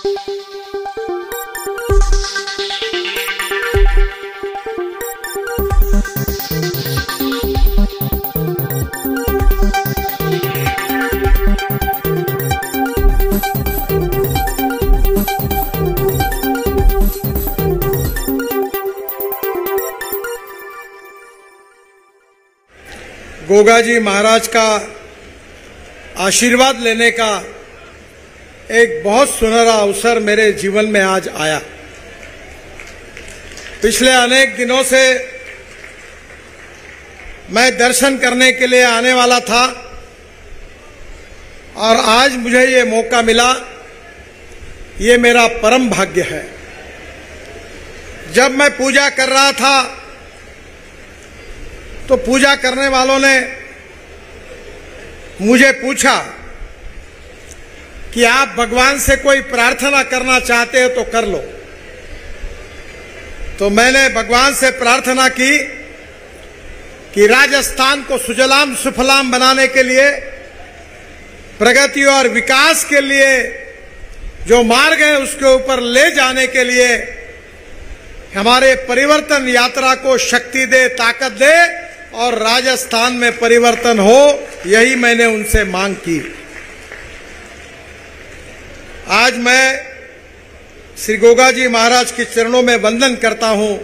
गोगा जी महाराज का आशीर्वाद लेने का एक बहुत सुनहरा अवसर मेरे जीवन में आज आया। पिछले अनेक दिनों से मैं दर्शन करने के लिए आने वाला था और आज मुझे ये मौका मिला। ये मेरा परम भाग्य है। जब मैं पूजा कर रहा था तो पूजा करने वालों ने मुझे पूछा कि आप भगवान से कोई प्रार्थना करना चाहते हो तो कर लो। तो मैंने भगवान से प्रार्थना की कि राजस्थान को सुजलाम सुफलाम बनाने के लिए, प्रगति और विकास के लिए जो मार्ग है उसके ऊपर ले जाने के लिए हमारे परिवर्तन यात्रा को शक्ति दे, ताकत दे और राजस्थान में परिवर्तन हो। यही मैंने उनसे मांग की। आज मैं श्री गोगा जी महाराज के चरणों में वंदन करता हूं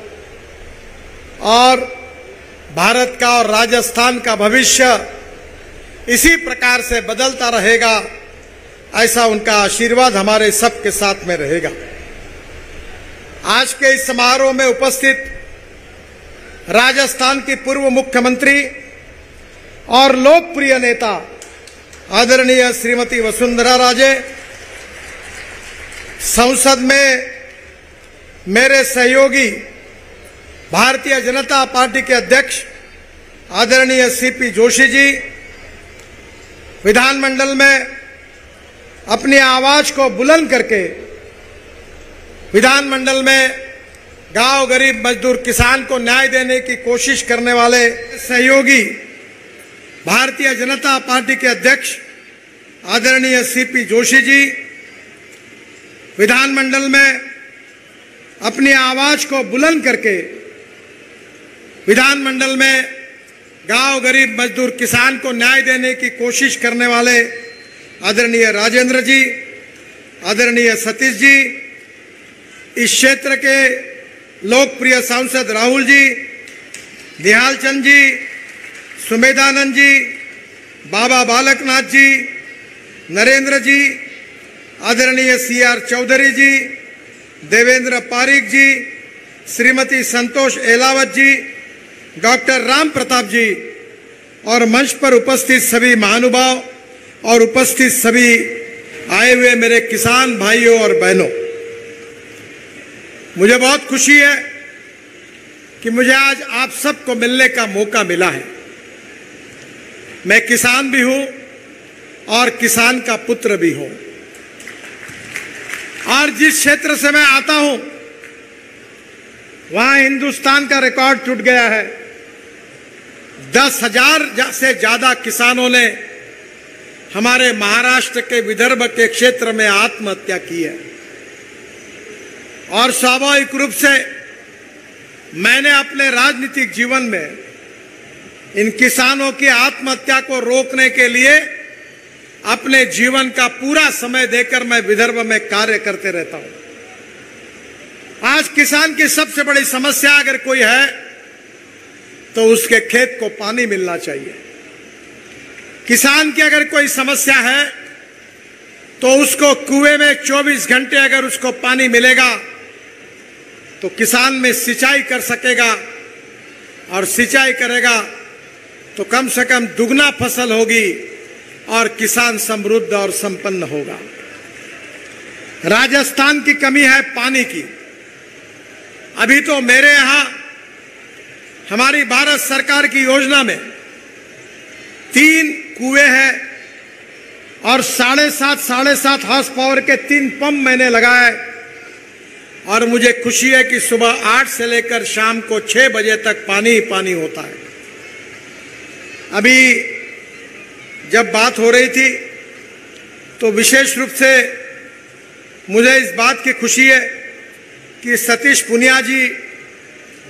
और भारत का और राजस्थान का भविष्य इसी प्रकार से बदलता रहेगा, ऐसा उनका आशीर्वाद हमारे सबके साथ में रहेगा। आज के इस समारोह में उपस्थित राजस्थान की पूर्व मुख्यमंत्री और लोकप्रिय नेता आदरणीय श्रीमती वसुंधरा राजे, संसद में मेरे सहयोगी भारतीय जनता पार्टी के अध्यक्ष आदरणीय सीपी जोशी जी, विधानमंडल में अपनी आवाज को बुलंद करके विधानमंडल में गांव, गरीब, मजदूर, किसान को न्याय देने की कोशिश करने वाले सहयोगी भारतीय जनता पार्टी के अध्यक्ष आदरणीय सीपी जोशी जी, विधानमंडल में अपनी आवाज को बुलंद करके विधानमंडल में गांव, गरीब, मजदूर, किसान को न्याय देने की कोशिश करने वाले आदरणीय राजेंद्र जी, आदरणीय सतीश जी, इस क्षेत्र के लोकप्रिय सांसद राहुल जी, निहाल चंद जी, सुमेधानंद जी, बाबा बालकनाथ जी, नरेंद्र जी, आदरणीय सीआर चौधरी जी, देवेंद्र पारिक जी, श्रीमती संतोष एलावत जी, डॉक्टर राम प्रताप जी और मंच पर उपस्थित सभी महानुभाव और उपस्थित सभी आए हुए मेरे किसान भाइयों और बहनों, मुझे बहुत खुशी है कि मुझे आज आप सबको मिलने का मौका मिला है। मैं किसान भी हूं और किसान का पुत्र भी हूं और जिस क्षेत्र से मैं आता हूं वहां हिंदुस्तान का रिकॉर्ड टूट गया है। 10,000 से ज्यादा किसानों ने हमारे महाराष्ट्र के विदर्भ के क्षेत्र में आत्महत्या की है और स्वाभाविक रूप से मैंने अपने राजनीतिक जीवन में इन किसानों की आत्महत्या को रोकने के लिए अपने जीवन का पूरा समय देकर मैं विदर्भ में कार्य करते रहता हूं। आज किसान की सबसे बड़ी समस्या अगर कोई है तो उसके खेत को पानी मिलना चाहिए। किसान की अगर कोई समस्या है तो उसको कुएं में 24 घंटे अगर उसको पानी मिलेगा तो किसान में सिंचाई कर सकेगा और सिंचाई करेगा तो कम से कम दुगना फसल होगी और किसान समृद्ध और संपन्न होगा। राजस्थान की कमी है पानी की। अभी तो मेरे यहां हमारी भारत सरकार की योजना में 3 कुएं हैं और 7.5 हॉर्स पावर के 3 पंप मैंने लगाए और मुझे खुशी है कि सुबह 8 से लेकर शाम को 6 बजे तक पानी ही पानी होता है। अभी जब बात हो रही थी तो विशेष रूप से मुझे इस बात की खुशी है कि सतीश पुनिया जी,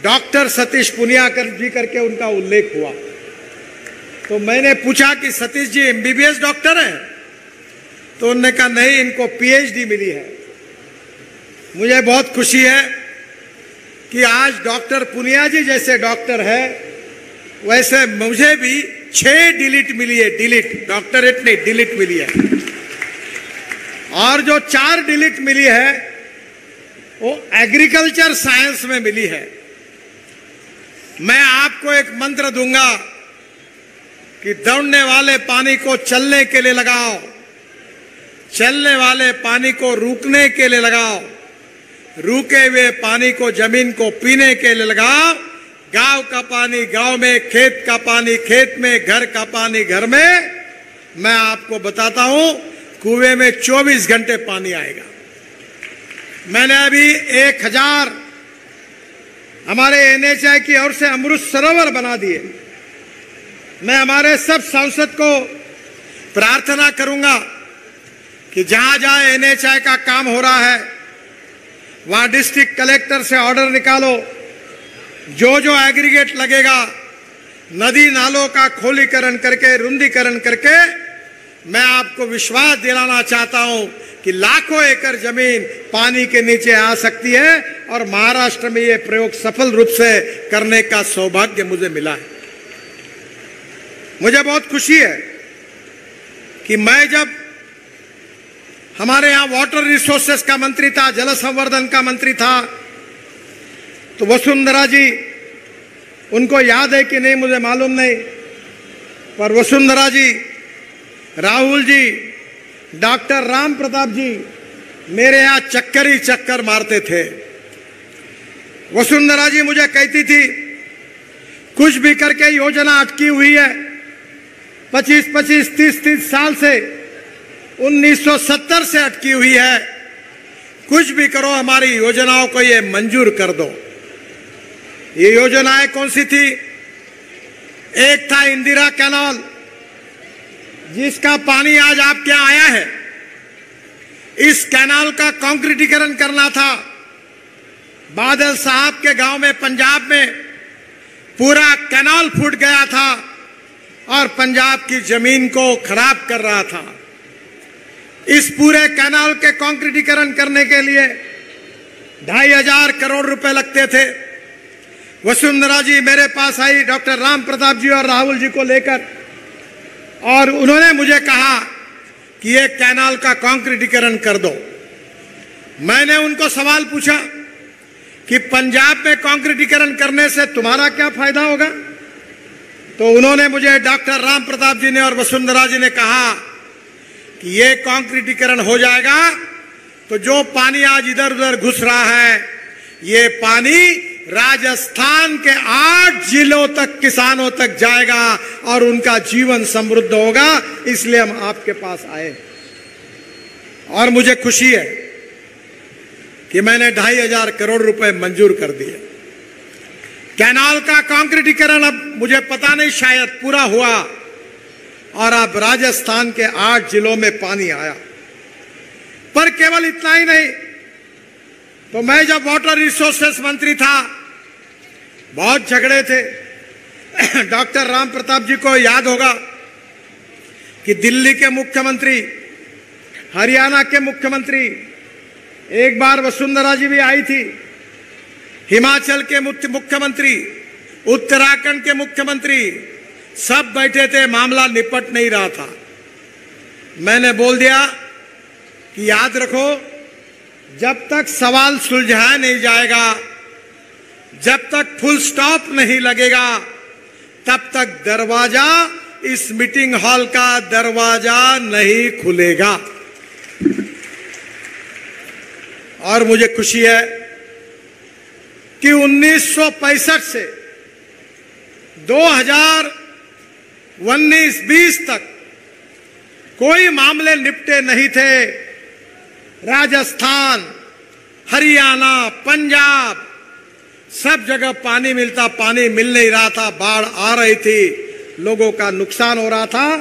डॉक्टर सतीश पुनिया जी करके उनका उल्लेख हुआ। तो मैंने पूछा कि सतीश जी एमबीबीएस डॉक्टर हैं? तो उन्होंने कहा नहीं, इनको पीएचडी मिली है। मुझे बहुत खुशी है कि आज डॉक्टर पुनिया जी जैसे डॉक्टर है, वैसे मुझे भी 6 डिलीट मिली है। डिलीट, डॉक्टरेट नहीं, डिलीट मिली है। और जो 4 डिलीट मिली है वो एग्रीकल्चर साइंस में मिली है। मैं आपको एक मंत्र दूंगा कि दौड़ने वाले पानी को चलने के लिए लगाओ, चलने वाले पानी को रुकने के लिए लगाओ, रुके हुए पानी को जमीन को पीने के लिए लगाओ। गांव का पानी गांव में, खेत का पानी खेत में, घर का पानी घर में। मैं आपको बताता हूं, कुएं में 24 घंटे पानी आएगा। मैंने अभी 1000 हमारे एनएचआई की ओर से अमृत सरोवर बना दिए। मैं हमारे सब सांसद को प्रार्थना करूंगा कि जहां जहां एनएचआई का काम हो रहा है वहां डिस्ट्रिक्ट कलेक्टर से ऑर्डर निकालो, जो जो एग्रीगेट लगेगा नदी नालों का खोलीकरण करके, रुंदीकरण करके। मैं आपको विश्वास दिलाना चाहता हूं कि लाखों एकड़ जमीन पानी के नीचे आ सकती है और महाराष्ट्र में यह प्रयोग सफल रूप से करने का सौभाग्य मुझे मिला है। मुझे बहुत खुशी है कि मैं जब हमारे यहां वाटर रिसोर्सेस का मंत्री था, जल संवर्धन का मंत्री था, तो वसुंधरा जी, उनको याद है कि नहीं मुझे मालूम नहीं, पर वसुंधरा जी, राहुल जी, डॉक्टर राम प्रताप जी मेरे यहां चक्कर ही चक्कर मारते थे। वसुंधरा जी मुझे कहती थी कुछ भी करके योजना अटकी हुई है 25-25, 30-30 साल से, 1970 से अटकी हुई है, कुछ भी करो हमारी योजनाओं को ये मंजूर कर दो। ये योजनाएं कौन सी थी? एक था इंदिरा कैनाल, जिसका पानी आज आपके यहां आया है। इस कैनाल का कंक्रीटीकरण करना था। बादल साहब के गांव में, पंजाब में पूरा कैनाल फूट गया था और पंजाब की जमीन को खराब कर रहा था। इस पूरे कैनाल के कंक्रीटीकरण करने के लिए 2500 करोड़ रुपए लगते थे। वसुंधरा जी मेरे पास आई डॉक्टर राम प्रताप जी और राहुल जी को लेकर, और उन्होंने मुझे कहा कि ये कैनाल का कंक्रीटीकरण कर दो। मैंने उनको सवाल पूछा कि पंजाब में कंक्रीटीकरण करने से तुम्हारा क्या फायदा होगा? तो उन्होंने मुझे, डॉक्टर राम प्रताप जी ने और वसुंधरा जी ने कहा कि ये कंक्रीटीकरण हो जाएगा तो जो पानी आज इधर उधर घुस रहा है, ये पानी राजस्थान के 8 जिलों तक, किसानों तक जाएगा और उनका जीवन समृद्ध होगा। इसलिए हम आपके पास आए और मुझे खुशी है कि मैंने 2500 करोड़ रुपए मंजूर कर दिए। कैनाल का कंक्रीटीकरण अब मुझे पता नहीं, शायद पूरा हुआ और अब राजस्थान के 8 जिलों में पानी आया। पर केवल इतना ही नहीं, तो मैं जब वाटर रिसोर्सेस मंत्री था, बहुत झगड़े थे। डॉक्टर राम प्रताप जी को याद होगा कि दिल्ली के मुख्यमंत्री, हरियाणा के मुख्यमंत्री, एक बार वसुंधरा जी भी आई थी, हिमाचल के मुख्यमंत्री, उत्तराखंड के मुख्यमंत्री, सब बैठे थे, मामला निपट नहीं रहा था। मैंने बोल दिया कि याद रखो, जब तक सवाल सुलझाया नहीं जाएगा, जब तक फुल स्टॉप नहीं लगेगा, तब तक दरवाजा, इस मीटिंग हॉल का दरवाजा नहीं खुलेगा। और मुझे खुशी है कि 1965 से 2019-20 तक कोई मामले निपटे नहीं थे। राजस्थान, हरियाणा, पंजाब, सब जगह पानी मिलता, पानी मिल नहीं रहा था, बाढ़ आ रही थी, लोगों का नुकसान हो रहा था।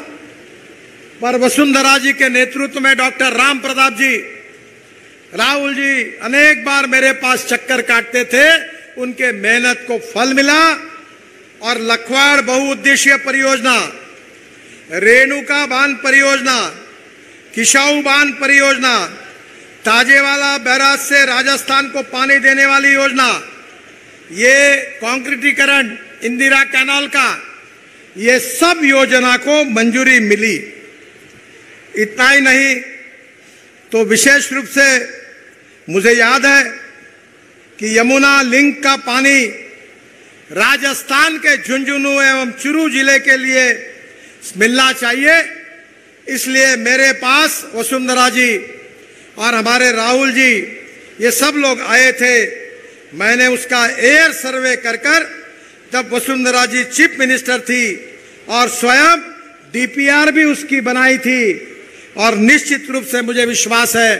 पर वसुंधरा जी के नेतृत्व में, डॉक्टर राम प्रताप जी राहुल जी अनेक बार मेरे पास चक्कर काटते थे, उनके मेहनत को फल मिला और लखवाड़ बहुउद्देशीय परियोजना, रेणुका बांध परियोजना, किशाऊ बांध परियोजना, ताजेवाला बैराज से राजस्थान को पानी देने वाली योजना, ये कंक्रीटीकरण इंदिरा कैनाल का, ये सब योजना को मंजूरी मिली। इतना ही नहीं तो विशेष रूप से मुझे याद है कि यमुना लिंक का पानी राजस्थान के झुंझुनू एवं चुरू जिले के लिए मिलना चाहिए। इसलिए मेरे पास वसुंधरा जी और हमारे राहुल जी, ये सब लोग आए थे। मैंने उसका एयर सर्वे कर जब वसुंधरा जी चीफ मिनिस्टर थी और स्वयं डीपीआर भी उसकी बनाई थी, और निश्चित रूप से मुझे विश्वास है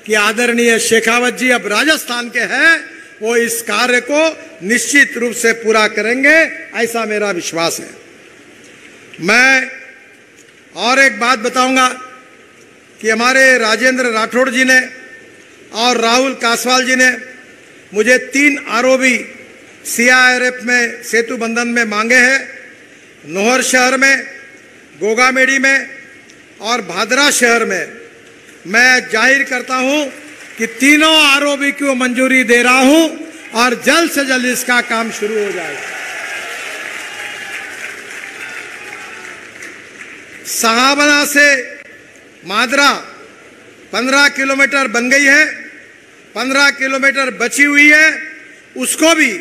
कि आदरणीय शेखावत जी अब राजस्थान के हैं, वो इस कार्य को निश्चित रूप से पूरा करेंगे, ऐसा मेरा विश्वास है। मैं और एक बात बताऊंगा कि हमारे राजेंद्र राठौड़ जी ने और राहुल कासवाल जी ने मुझे 3 आरओबी सीआईआरएफ में सेतु बंधन में मांगे हैं, नोहर शहर में, गोगामेड़ी में और भादरा शहर में। मैं जाहिर करता हूं कि तीनों आरओबी को मंजूरी दे रहा हूं और जल्द से जल्द इसका काम शुरू हो जाएगा। सहाबना से मादरा 15 किलोमीटर बन गई है, 15 किलोमीटर बची हुई है, उसको भी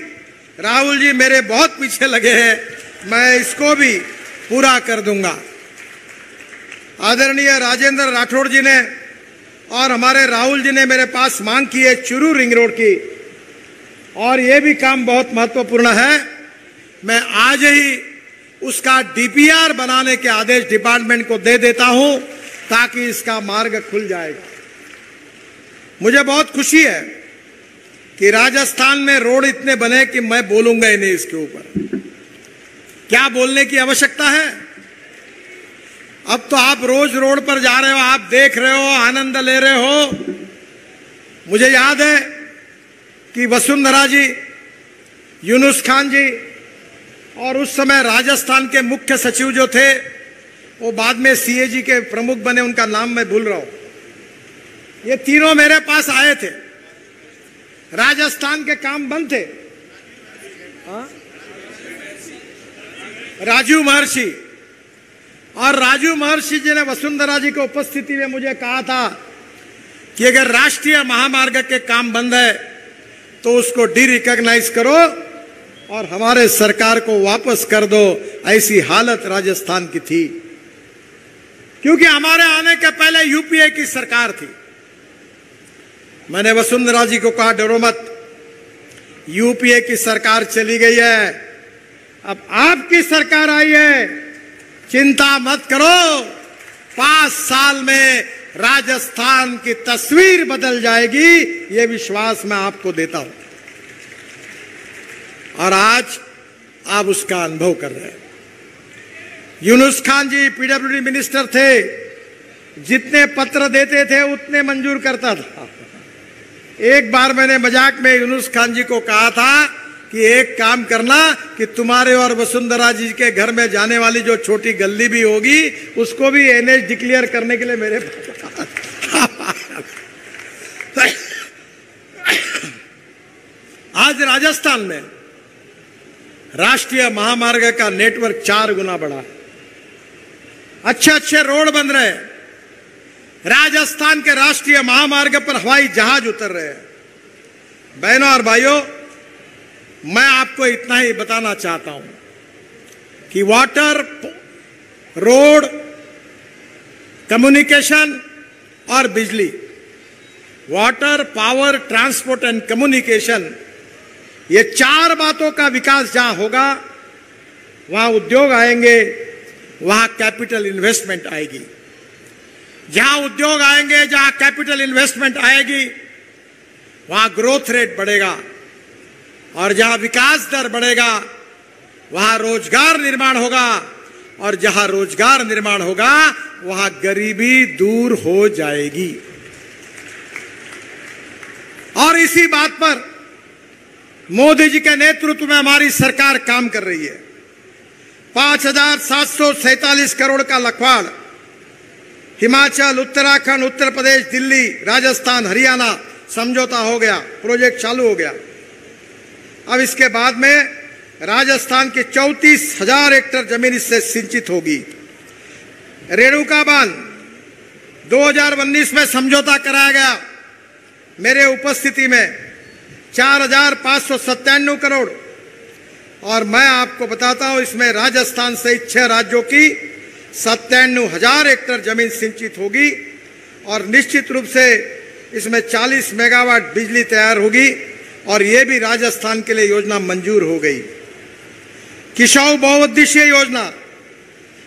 राहुल जी मेरे बहुत पीछे लगे हैं, मैं इसको भी पूरा कर दूंगा। आदरणीय राजेंद्र राठौड़ जी ने और हमारे राहुल जी ने मेरे पास मांग की है चुरू रिंग रोड की, और यह भी काम बहुत महत्वपूर्ण है। मैं आज ही उसका डीपीआर बनाने के आदेश डिपार्टमेंट को दे देता हूं ताकि इसका मार्ग खुल जाएगा। मुझे बहुत खुशी है कि राजस्थान में रोड इतने बने कि मैं बोलूंगा ही नहीं इसके ऊपर। क्या बोलने की आवश्यकता है? अब तो आप रोज रोड पर जा रहे हो, आप देख रहे हो, आनंद ले रहे हो। मुझे याद है कि वसुंधरा जी, यूनुस खान जी और उस समय राजस्थान के मुख्य सचिव जो थे, वो बाद में सीएजी के प्रमुख बने, उनका नाम मैं भूल रहा हूं। ये तीनों मेरे पास आए थे, राजस्थान के काम बंद थे। राजू महर्षि, और राजू महर्षि जी ने वसुंधरा जी की उपस्थिति में मुझे कहा था कि अगर राष्ट्रीय महामार्ग के काम बंद है तो उसको डी रिकॉग्नाइज करो और हमारे सरकार को वापस कर दो। ऐसी हालत राजस्थान की थी, क्योंकि हमारे आने के पहले यूपीए की सरकार थी। मैंने वसुंधरा जी को कहा, डरो मत, यूपीए की सरकार चली गई है, अब आपकी सरकार आई है, चिंता मत करो, 5 साल में राजस्थान की तस्वीर बदल जाएगी, यह विश्वास मैं आपको देता हूं। और आज आप उसका अनुभव कर रहे हैं। यूनुस खान जी पीडब्ल्यूडी मिनिस्टर थे, जितने पत्र देते थे उतने मंजूर करता था। एक बार मैंने मजाक में यूनुस खान जी को कहा था कि एक काम करना कि तुम्हारे और वसुंधरा जी के घर में जाने वाली जो छोटी गली भी होगी उसको भी एनएच डिक्लेयर करने के लिए मेरे आज राजस्थान में राष्ट्रीय महामार्ग का नेटवर्क 4 गुना बढ़ा, अच्छे अच्छे रोड बन रहे हैं, राजस्थान के राष्ट्रीय महामार्ग पर हवाई जहाज उतर रहे हैं। बहनों और भाइयों, मैं आपको इतना ही बताना चाहता हूं कि वाटर, रोड, कम्युनिकेशन और बिजली, water, power, transport and communication, ये 4 बातों का विकास जहां होगा वहां उद्योग आएंगे, वहां कैपिटल इन्वेस्टमेंट आएगी। जहां उद्योग आएंगे, जहां कैपिटल इन्वेस्टमेंट आएगी, वहां ग्रोथ रेट बढ़ेगा, और जहां विकास दर बढ़ेगा वहां रोजगार निर्माण होगा, और जहां रोजगार निर्माण होगा वहां गरीबी दूर हो जाएगी। और इसी बात पर मोदी जी के नेतृत्व में हमारी सरकार काम कर रही है। 5,747 करोड़ का लखवाड़ हिमाचल, उत्तराखंड, उत्तर प्रदेश, दिल्ली, राजस्थान, हरियाणा समझौता हो गया, प्रोजेक्ट चालू हो गया। अब इसके बाद में राजस्थान की 34,000 हेक्टेयर जमीन इससे सिंचित होगी। रेणुका बांध 2019 में समझौता कराया गया मेरे उपस्थिति में 4,597 करोड़, और मैं आपको बताता हूं इसमें राजस्थान सहित 6 राज्यों की 97,000 हेक्टेयर जमीन सिंचित होगी और निश्चित रूप से इसमें 40 मेगावाट बिजली तैयार होगी, और यह भी राजस्थान के लिए योजना मंजूर हो गई। किसाऊ बहुउद्देशीय योजना,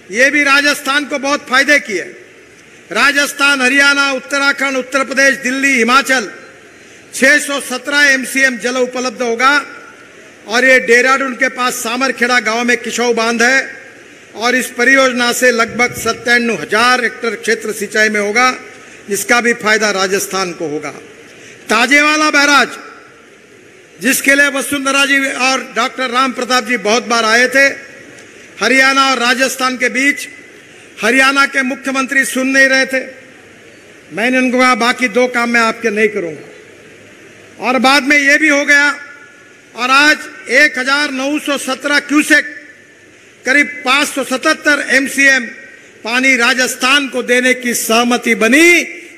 यह भी राजस्थान को बहुत फायदे की है। राजस्थान, हरियाणा, उत्तराखंड, उत्तर प्रदेश, दिल्ली, हिमाचल 617 MCM जल उपलब्ध होगा, और ये देहरादून के पास सामरखेड़ा गांव में किसाऊ बांध है, और इस परियोजना से लगभग 97,000 हेक्टेयर क्षेत्र सिंचाई में होगा, जिसका भी फायदा राजस्थान को होगा। ताजेवाला बैराज, जिसके लिए वसुंधरा जी और डॉक्टर राम प्रताप जी बहुत बार आए थे, हरियाणा और राजस्थान के बीच, हरियाणा के मुख्यमंत्री सुन नहीं रहे थे। मैंने उनको कहा बाकी 2 काम मैं आपके नहीं करूंगा, और बाद में ये भी हो गया, और आज 1,917 क्यूसेक करीब 577 MCM पानी राजस्थान को देने की सहमति बनी।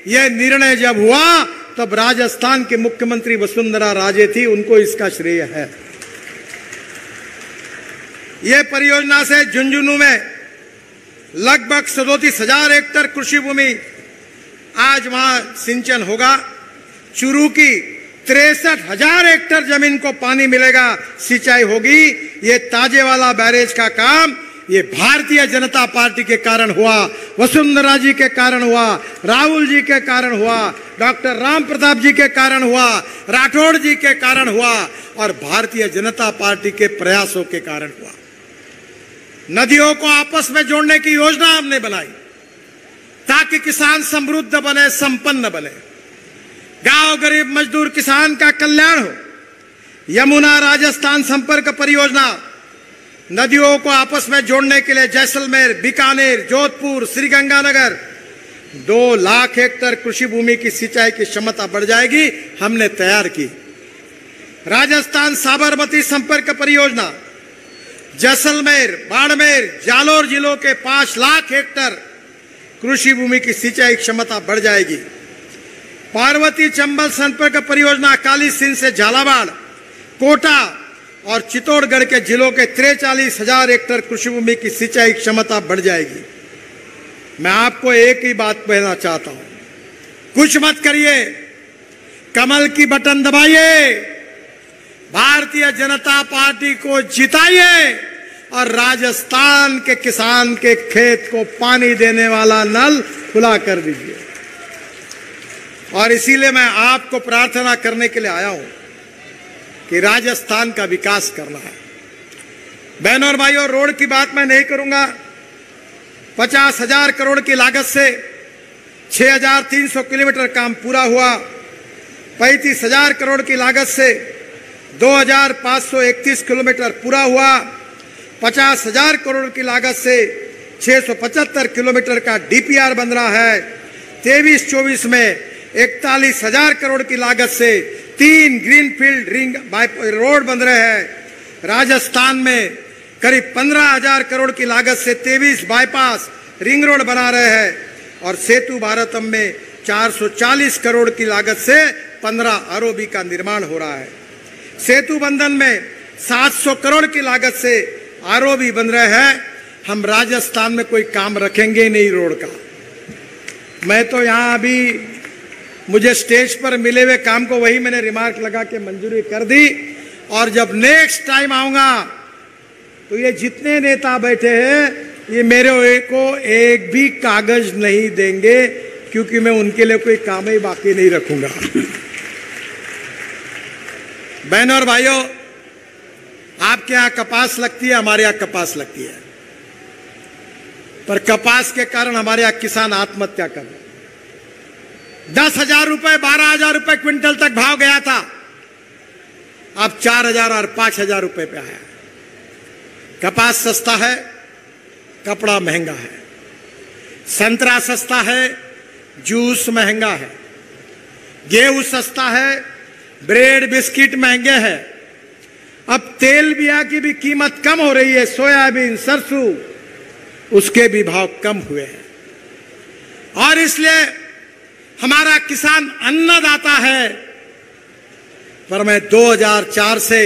यह निर्णय जब हुआ तब राजस्थान के मुख्यमंत्री वसुंधरा राजे थी, उनको इसका श्रेय है। यह परियोजना से झुंझुनू में लगभग 37,000 हेक्टेयर कृषि भूमि आज वहां सिंचन होगा। चूरू की 63,000 हेक्टेयर जमीन को पानी मिलेगा, सिंचाई होगी। ये ताजेवाला बैरेज का काम ये भारतीय जनता पार्टी के कारण हुआ, वसुंधरा जी के कारण हुआ, राहुल जी के कारण हुआ, डॉक्टर राम प्रताप जी के कारण हुआ, राठौड़ जी के कारण हुआ, और भारतीय जनता पार्टी के प्रयासों के कारण हुआ। नदियों को आपस में जोड़ने की योजना हमने बनाई ताकि किसान समृद्ध बने, संपन्न बने, गांव गरीब मजदूर किसान का कल्याण हो। यमुना राजस्थान संपर्क परियोजना नदियों को आपस में जोड़ने के लिए जैसलमेर, बीकानेर, जोधपुर, श्रीगंगानगर 2 लाख हेक्टेयर कृषि भूमि की सिंचाई की क्षमता बढ़ जाएगी, हमने तैयार की। राजस्थान साबरमती संपर्क परियोजना जैसलमेर, बाड़मेर, जालोर जिलों के 5 लाख हेक्टेयर कृषि भूमि की सिंचाई क्षमता बढ़ जाएगी। पार्वती चंबल संपर्क परियोजना काली सिंध से झालावाड़, कोटा और चित्तौड़गढ़ के जिलों के 43,000 हेक्टेयर कृषि भूमि की सिंचाई क्षमता बढ़ जाएगी। मैं आपको एक ही बात कहना चाहता हूं, कुछ मत करिए, कमल की बटन दबाइए, भारतीय जनता पार्टी को जिताइए, और राजस्थान के किसान के खेत को पानी देने वाला नल खुला कर दीजिए। और इसीलिए मैं आपको प्रार्थना करने के लिए आया हूं कि राजस्थान का विकास करना है। बहनों और भाइयों, रोड की बात मैं नहीं करूंगा। 50,000 करोड़ की लागत से 6,300 किलोमीटर काम पूरा हुआ। 35,000 करोड़ की लागत से 2,531 किलोमीटर पूरा हुआ। 50,000 करोड़ की लागत से 675 किलोमीटर का DPR बन रहा है। 23-24 में 41,000 करोड़ की लागत से 3 ग्रीनफील्ड रिंग रोड बन रहे हैं। राजस्थान में करीब 15,000 करोड़ की लागत से 23 बाईपास रिंग रोड बना रहे हैं, और सेतु भारतम में 440 करोड़ की लागत से 15 ROB का निर्माण हो रहा है। सेतु बंधन में 700 करोड़ की लागत से ROB बन रहे हैं। हम राजस्थान में कोई काम रखेंगे नहीं रोड का। मैं तो यहाँ अभी मुझे स्टेज पर मिले हुए काम को वही मैंने रिमार्क लगा के मंजूरी कर दी, और जब नेक्स्ट टाइम आऊंगा तो ये जितने नेता बैठे हैं ये मेरे को एक भी कागज नहीं देंगे, क्योंकि मैं उनके लिए कोई काम ही बाकी नहीं रखूंगा। बहनों और भाइयों, आपके यहां कपास लगती है, हमारे यहां कपास लगती है, पर कपास के कारण हमारे यहां किसान आत्महत्या कर रहे हैं। 10,000 रुपए 12,000 रुपए क्विंटल तक भाव गया था, अब 4,000 और 5,000 रुपए पे आया। कपास सस्ता है, कपड़ा महंगा है, संतरा सस्ता है, जूस महंगा है, गेहूं सस्ता है, ब्रेड बिस्किट महंगे हैं। अब तेल बिया की भी कीमत कम हो रही है, सोयाबीन सरसों उसके भी भाव कम हुए हैं। और इसलिए हमारा किसान अन्नदाता है। पर मैं 2004 से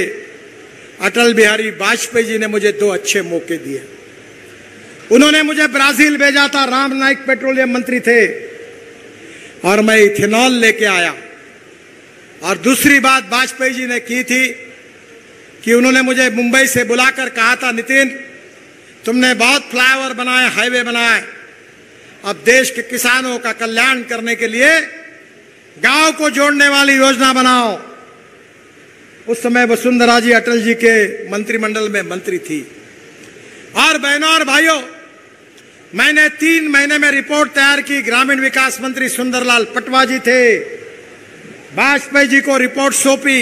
अटल बिहारी वाजपेयी जी ने मुझे 2 अच्छे मौके दिए। उन्होंने मुझे ब्राजील भेजा था, राम नाइक पेट्रोलियम मंत्री थे, और मैं इथेनॉल लेके आया। और दूसरी बात वाजपेयी जी ने की थी कि उन्होंने मुझे मुंबई से बुलाकर कहा था, नितिन तुमने बहुत फ्लाईओवर बनाए, हाईवे बनाए, अब देश के किसानों का कल्याण करने के लिए गांव को जोड़ने वाली योजना बनाओ। उस समय वसुंधरा जी अटल जी के मंत्रिमंडल में मंत्री थी। और बहनों और भाइयों, मैंने 3 महीने में रिपोर्ट तैयार की। ग्रामीण विकास मंत्री सुंदरलाल पटवा जी थे, वाजपेयी जी को रिपोर्ट सौंपी।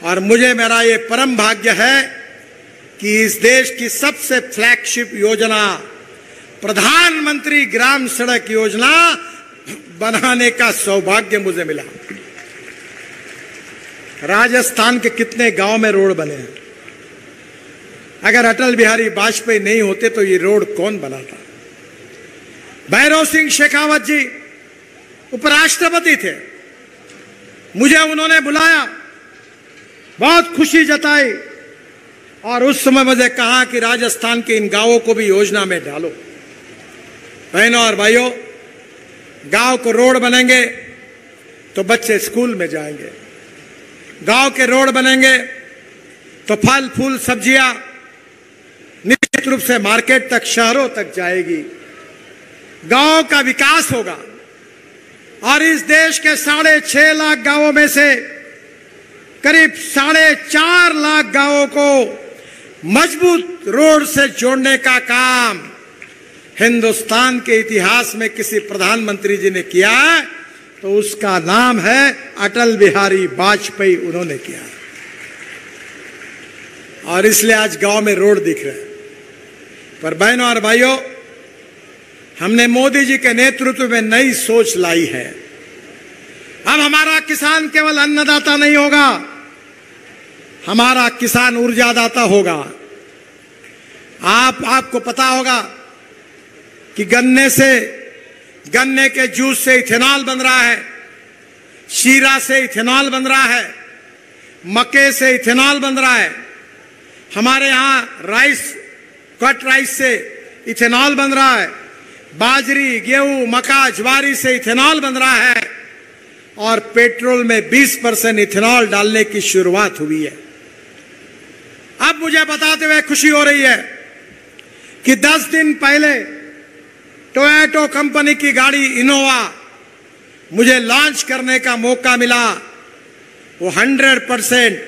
और मुझे मेरा ये परम भाग्य है कि इस देश की सबसे फ्लैगशिप योजना प्रधानमंत्री ग्राम सड़क योजना बनाने का सौभाग्य मुझे मिला। राजस्थान के कितने गांव में रोड बने हैं। अगर अटल बिहारी वाजपेयी नहीं होते तो ये रोड कौन बनाता। भैरव सिंह शेखावत जी उपराष्ट्रपति थे, मुझे उन्होंने बुलाया, बहुत खुशी जताई, और उस समय मुझे कहा कि राजस्थान के इन गांवों को भी योजना में डालो। बहनों और भाइयों, गांव को रोड बनेंगे तो बच्चे स्कूल में जाएंगे, गांव के रोड बनेंगे तो फल फूल सब्जियां निश्चित रूप से मार्केट तक, शहरों तक जाएगी, गांव का विकास होगा। और इस देश के 6.5 लाख गांवों में से करीब 4.5 लाख गांवों को मजबूत रोड से जोड़ने का काम हिंदुस्तान के इतिहास में किसी प्रधानमंत्री जी ने किया है तो उसका नाम है अटल बिहारी वाजपेयी। उन्होंने किया, और इसलिए आज गांव में रोड दिख रहे हैं। पर बहनों और भाइयों, हमने मोदी जी के नेतृत्व में नई सोच लाई है। अब हमारा किसान केवल अन्नदाता नहीं होगा, हमारा किसान ऊर्जादाता होगा। आपको पता होगा कि गन्ने के जूस से इथेनॉल बन रहा है, शीरा से इथेनॉल बन रहा है, मक्के से इथेनॉल बन रहा है, हमारे यहां कट राइस से इथेनॉल बन रहा है, बाजरी, गेहूं, मक्का, ज्वारी से इथेनॉल बन रहा है, और पेट्रोल में 20% इथेनॉल डालने की शुरुआत हुई है। अब मुझे बताते हुए खुशी हो रही है कि 10 दिन पहले टोयोटा कंपनी की गाड़ी इनोवा मुझे लॉन्च करने का मौका मिला। वो 100%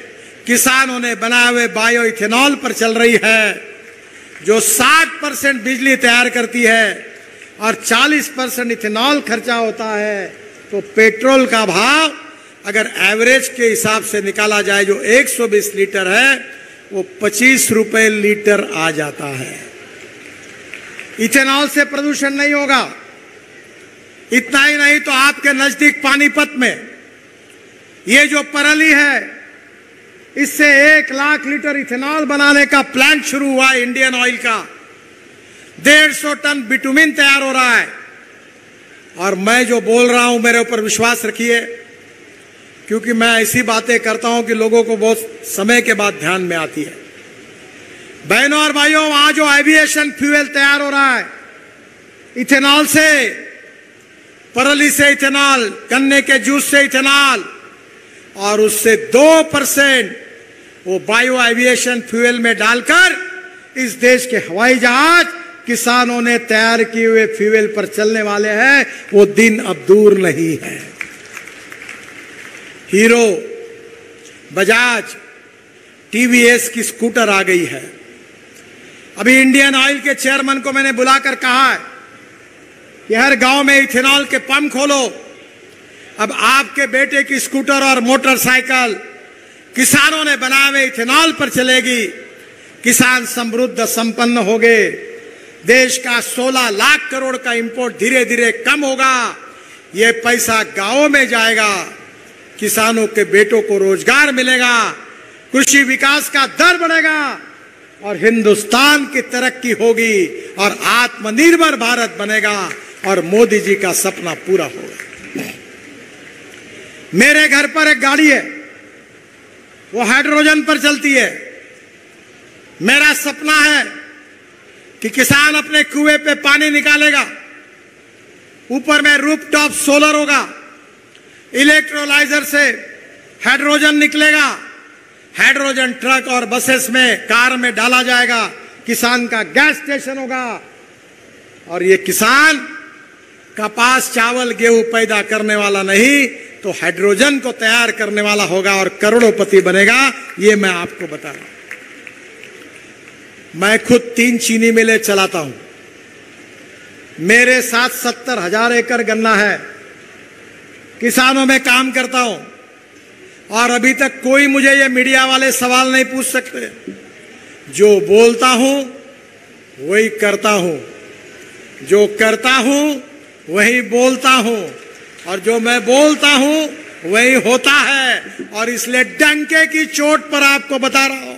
किसानों ने बनाए हुए बायो इथेनॉल पर चल रही है, जो 60% बिजली तैयार करती है और 40% इथेनॉल खर्चा होता है। तो पेट्रोल का भाव अगर एवरेज के हिसाब से निकाला जाए, जो 120 लीटर है, वो 25 रुपए लीटर आ जाता है। इथेनॉल से प्रदूषण नहीं होगा। इतना ही नहीं तो आपके नजदीक पानीपत में ये जो परली है, इससे 1 लाख लीटर इथेनॉल बनाने का प्लांट शुरू हुआ है इंडियन ऑयल का। 150 टन बिटुमिन तैयार हो रहा है। और मैं जो बोल रहा हूं, मेरे ऊपर विश्वास रखिए, क्योंकि मैं ऐसी बातें करता हूं कि लोगों को बहुत समय के बाद ध्यान में आती है। बहनों और भाइयों, वहां जो एविएशन फ्यूल तैयार हो रहा है इथेनॉल से, परली से इथेनॉल, गन्ने के जूस से इथेनॉल, और उससे 2% वो बायो एविएशन फ्यूल में डालकर इस देश के हवाई जहाज किसानों ने तैयार किए हुए फ्यूल पर चलने वाले हैं। वो दिन अब दूर नहीं है। हीरो, बजाज, टीवीएस की स्कूटर आ गई है। अभी इंडियन ऑयल के चेयरमैन को मैंने बुलाकर कहा है कि हर गांव में इथेनॉल के पंप खोलो, अब आपके बेटे की स्कूटर और मोटरसाइकिल किसानों ने बनाए हुए इथेनॉल पर चलेगी। किसान समृद्ध संपन्न हो गए। देश का 16 लाख करोड़ का इंपोर्ट धीरे धीरे कम होगा। ये पैसा गांवों में जाएगा। किसानों के बेटों को रोजगार मिलेगा। कृषि विकास का दर बढ़ेगा और हिंदुस्तान की तरक्की होगी और आत्मनिर्भर भारत बनेगा और मोदी जी का सपना पूरा होगा। मेरे घर पर एक गाड़ी है, वो हाइड्रोजन पर चलती है। मेरा सपना है कि किसान अपने कुएं पे पानी निकालेगा, ऊपर में रूफटॉप सोलर होगा, इलेक्ट्रोलाइजर से हाइड्रोजन निकलेगा, हाइड्रोजन ट्रक और बसेस में कार में डाला जाएगा, किसान का गैस स्टेशन होगा और ये किसान कपास चावल गेहूं पैदा करने वाला नहीं तो हाइड्रोजन को तैयार करने वाला होगा और करोड़ोंपति बनेगा। ये मैं आपको बता रहा हूं। मैं खुद 3 चीनी मिलें चलाता हूं। मेरे साथ 70,000 एकड़ गन्ना है। किसानों में काम करता हूं और अभी तक कोई मुझे ये मीडिया वाले सवाल नहीं पूछ सकते। जो बोलता हूं वही करता हूं, जो करता हूं वही बोलता हूं और जो मैं बोलता हूं वही होता है। और इसलिए डंके की चोट पर आपको बता रहा हूं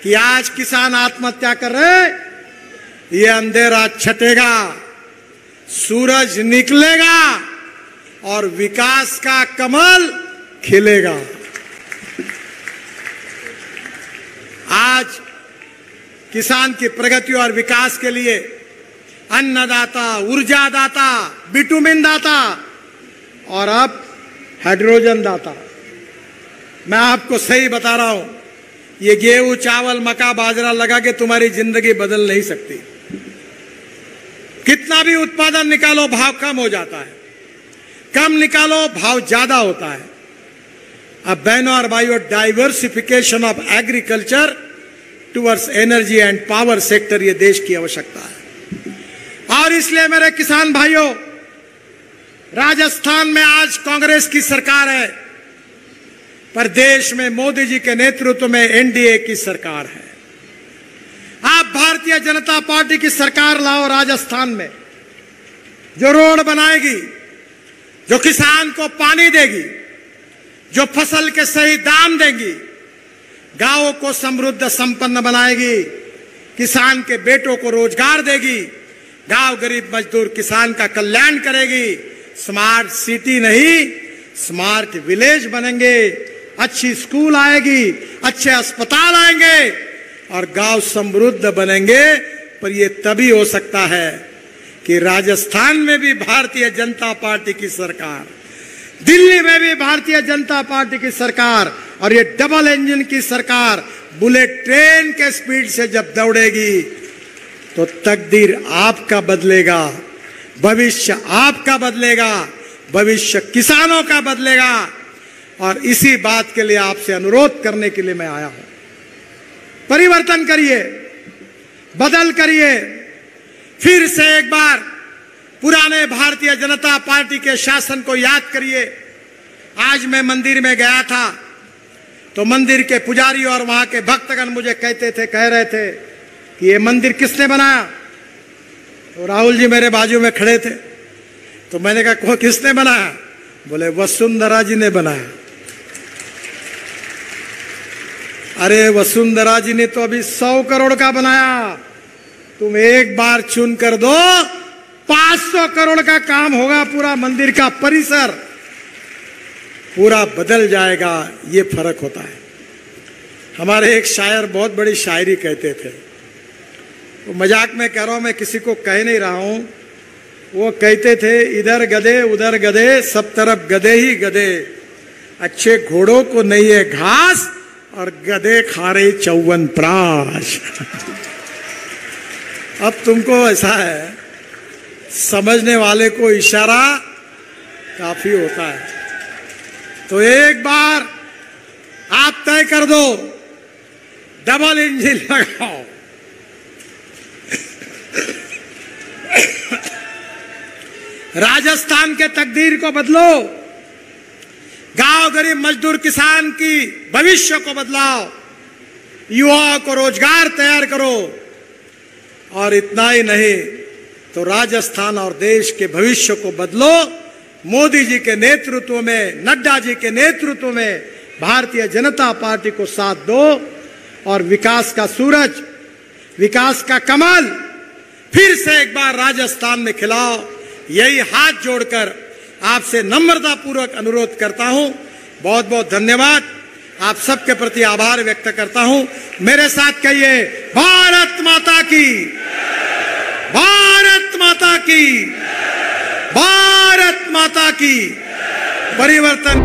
कि आज किसान आत्महत्या कर रहे, ये अंधेरा छटेगा, सूरज निकलेगा और विकास का कमल खिलेगा। आज किसान की प्रगति और विकास के लिए अन्नदाता, ऊर्जादाता, बिटुमिन दाता और अब हाइड्रोजन दाता। मैं आपको सही बता रहा हूं, ये गेहूं चावल मक्का बाजरा लगा के तुम्हारी जिंदगी बदल नहीं सकती। कितना भी उत्पादन निकालो भाव कम हो जाता है, कम निकालो भाव ज्यादा होता है। अब बहनों और भाइयों, diversification of agriculture towards energy and power sector ये देश की आवश्यकता है। और इसलिए मेरे किसान भाइयों, राजस्थान में आज कांग्रेस की सरकार है पर देश में मोदी जी के नेतृत्व में एनडीए की सरकार है। आप भारतीय जनता पार्टी की सरकार लाओ राजस्थान में, जो रोड बनाएगी, जो किसान को पानी देगी, जो फसल के सही दाम देगी, गांवों को समृद्ध संपन्न बनाएगी, किसान के बेटों को रोजगार देगी, गांव गरीब मजदूर किसान का कल्याण करेगी। स्मार्ट सिटी नहीं, स्मार्ट विलेज बनेंगे, अच्छी स्कूल आएगी, अच्छे अस्पताल आएंगे और गांव समृद्ध बनेंगे। पर यह तभी हो सकता है कि राजस्थान में भी भारतीय जनता पार्टी की सरकार, दिल्ली में भी भारतीय जनता पार्टी की सरकार और ये डबल इंजन की सरकार बुलेट ट्रेन के स्पीड से जब दौड़ेगी तो तकदीर आपका बदलेगा, भविष्य आपका बदलेगा, भविष्य किसानों का बदलेगा। और इसी बात के लिए आपसे अनुरोध करने के लिए मैं आया हूं। परिवर्तन करिए, बदल करिए, फिर से एक बार पुराने भारतीय जनता पार्टी के शासन को याद करिए। आज मैं मंदिर में गया था तो मंदिर के पुजारी और वहां के भक्तगण मुझे कह रहे थे कि ये मंदिर किसने बनाया। तो राहुल जी मेरे बाजू में खड़े थे तो मैंने कहा किसने बनाया? बोले वसुंधरा जी ने बनाया। अरे वसुंधरा जी ने तो अभी 100 करोड़ का बनाया, तुम एक बार चुन कर दो 500 करोड़ का काम होगा, पूरा मंदिर का परिसर पूरा बदल जाएगा। ये फर्क होता है। हमारे एक शायर बहुत बड़ी शायरी कहते थे, वो मजाक में कह रहा हूं, मैं किसी को कह नहीं रहा हूं। वो कहते थे इधर गधे उधर गधे, सब तरफ गधे ही गधे, अच्छे घोड़ों को नहीं है घास और गधे खा रहे 54 प्राश। अब तुमको ऐसा है, समझने वाले को इशारा काफी होता है। तो एक बार आप तय कर दो, डबल इंजन लगाओ। राज राजस्थान के तकदीर को बदलो, गांव गरीब मजदूर किसान की भविष्य को बदलाओ, युवाओं को रोजगार तैयार करो। और इतना ही नहीं तो राजस्थान और देश के भविष्य को बदलो। मोदी जी के नेतृत्व में, नड्डा जी के नेतृत्व में भारतीय जनता पार्टी को साथ दो और विकास का सूरज, विकास का कमल फिर से एक बार राजस्थान में खिलाओ। यही हाथ जोड़कर आपसे नम्रता पूर्वक अनुरोध करता हूं। बहुत बहुत धन्यवाद, आप सबके प्रति आभार व्यक्त करता हूं। मेरे साथ कहिए भारत माता की, भारत माता की, भारत माता की। परिवर्तन